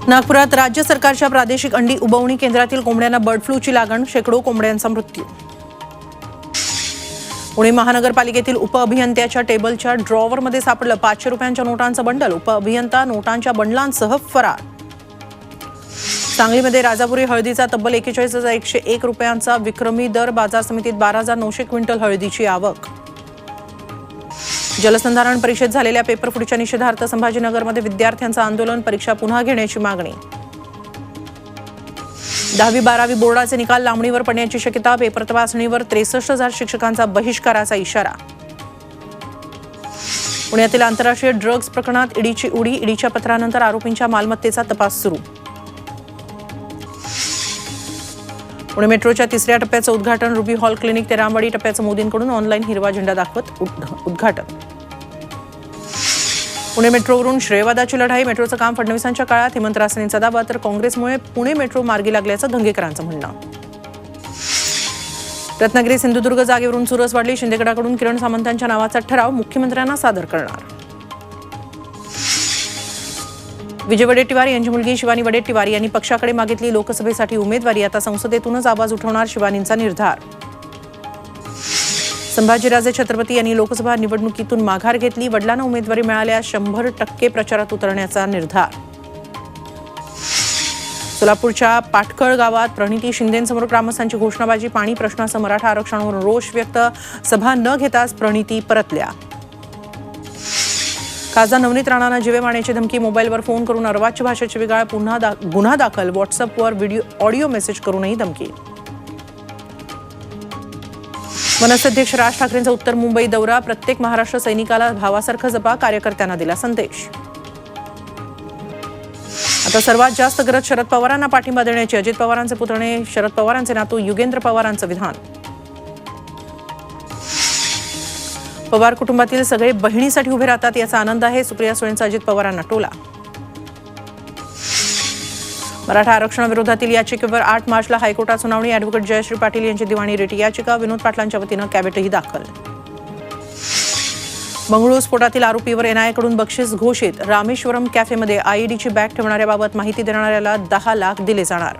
नागपुरात राज्य सरकारच्या प्रादेशिक अंडी उबवणी केंद्रातील कोंबड्यांना बर्ड फ्लूची लागण, शेकडो कोंबड्यांचा मृत्यू. पुणे महानगरपालिकेतील उपअभियंत्याच्या टेबलच्या ड्रॉवरमध्ये सापडलं 500 रुपयांच्या नोटांचं बंडल. उपअभियंता नोटांच्या बंडलांसह फरार. सांगलीमध्ये राजापुरी हळदीचा तब्बल 41,101 रुपयांचा विक्रमी दर. बाजार समितीत 12,900 क्विंटल हळदीची आवक. जलसंधारण परीक्षेत झालेल्या पेपरफुटीच्या निषेधार्थ संभाजीनगरमध्ये विद्यार्थ्यांचं आंदोलन. परीक्षा पुन्हा घेण्याची मागणी. 10वी-12वी बोर्डाचे निकाल लांबणीवर पडण्याची शक्यता. पेपर तपासणीवर 63,000 शिक्षकांचा बहिष्काराचा इशारा. पुण्यातील आंतरराष्ट्रीय ड्रग्ज प्रकरणात ईडीची उडी. ईडीच्या पत्रानंतर आरोपींच्या मालमत्तेचा तपास सुरू. पुणे मेट्रोच्या 3ऱ्या टप्प्याचं उद्घाटन. रुबी हॉल क्लिनिक ते रामवाडी टप्प्याचं मोदींकडून ऑनलाईन हिरवा झेंडा दाखवत उद्घाटन. पुणे मेट्रोवरून श्रेयवादाची लढाई. मेट्रोचं काम फडणवीसांच्या काळात. हेमंत रासनेंचा दावा. तर काँग्रेसमुळे पुणे मेट्रो मार्गी लागल्याचं धंगेकरांचं म्हणणं. रत्नागिरी सिंधुदुर्ग जागेवरून चुरस वाढली. शिंदेगडाकडून किरण सामंतांच्या नावाचा ठराव मुख्यमंत्र्यांना सादर करणार. विजय वडेट्टीवार यांची मुलगी शिवानी वडेट्टीवार यांनी पक्षाकडे मागितली लोकसभेसाठी उमेदवारी. आता संसदेतूनच आवाज उठवणार शिवानींचा निर्धार. संभाजीराजे छत्रपती यांनी लोकसभा निवडणुकीतून माघार घेतली. वडिलांना उमेदवारी मिळाल्यास 100% प्रचारात उतरण्याचा निर्धार. सोलापूरच्या पाटखळ गावात प्रणिती शिंदेंसमोर ग्रामस्थांची घोषणाबाजी. पाणी प्रश्नासह मराठा आरक्षणावर रोष व्यक्त. सभा न घेताच प्रणिती परतल्या. खासदार नवनीत राणांना जीवे मारण्याची धमकी. मोबाईलवर फोन करून अर्वाच्य भाषेचे बिघाड. गुन्हा दाखल. व्हॉट्सअपवर ऑडिओ मेसेज करूनही धमकी. मनसे अध्यक्ष राज ठाकरेंचा उत्तर मुंबई दौरा. प्रत्येक महाराष्ट्र सैनिकाला भावासारखं जपा. कार्यकर्त्यांना दिला संदेश. आता सर्वात जास्त गरज शरद पवारांना पाठिंबा देण्याची. अजित पवारांचे पुतणे शरद पवारांचे नातू युगेंद्र पवारांचं विधान. पवार कुटुंबातील सगळे बहिणीसाठी उभे राहतात याचा आनंद आहे. सुप्रिया सुळेंचा अजित पवारांना टोला. मराठा आरक्षणाविरोधातील याचिकेवर 8 मार्चला हायकोर्टात सुनावणी. अॅडव्होकेट जयश्री पाटील यांची दिवाणी रिट याचिका. विनोद पाटलांच्या वतीनं कॅबिनेटही दाखल. बंगळुरू स्फोटातील आरोपीवर एनआयएकडून बक्षीस घोषित. रामेश्वरम कॅफेमध्ये आयईडीची बॅग ठेवणाऱ्याबाबत माहिती देणाऱ्याला 10 लाख दिले जाणार.